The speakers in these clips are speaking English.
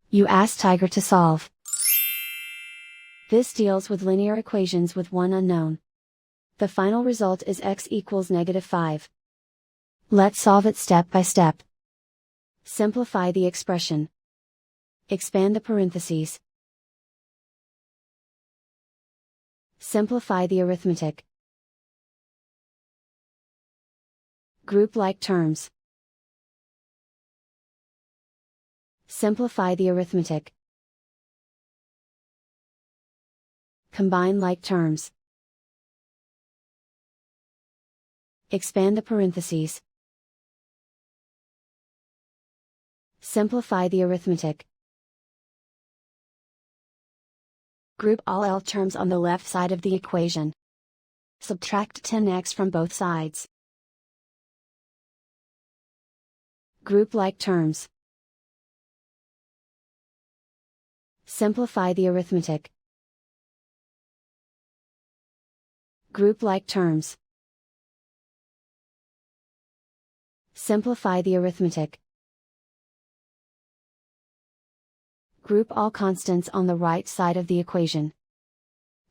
You ask Tiger to solve. This deals with linear equations with one unknown. The final result is x equals -5. Let's solve it step by step. Simplify the expression. Expand the parentheses. Simplify the arithmetic. Group like terms. Simplify the arithmetic. Combine like terms. Expand the parentheses. Simplify the arithmetic. Group all L terms on the left side of the equation. Subtract 10x from both sides. Group like terms. Simplify the arithmetic. Group like terms. Simplify the arithmetic. Group all constants on the right side of the equation.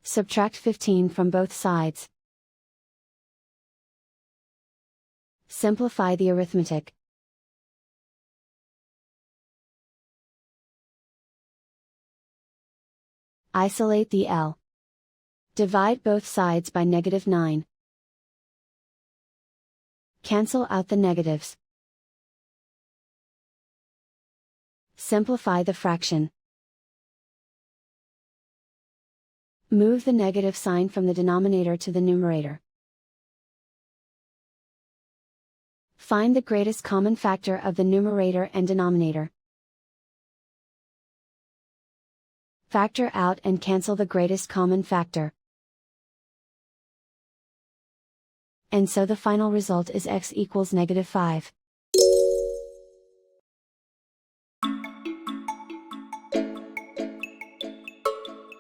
Subtract 15 from both sides. Simplify the arithmetic. Isolate the L. Divide both sides by -9. Cancel out the negatives. Simplify the fraction. Move the negative sign from the denominator to the numerator. Find the greatest common factor of the numerator and denominator. Factor out and cancel the greatest common factor. And so the final result is x equals -5.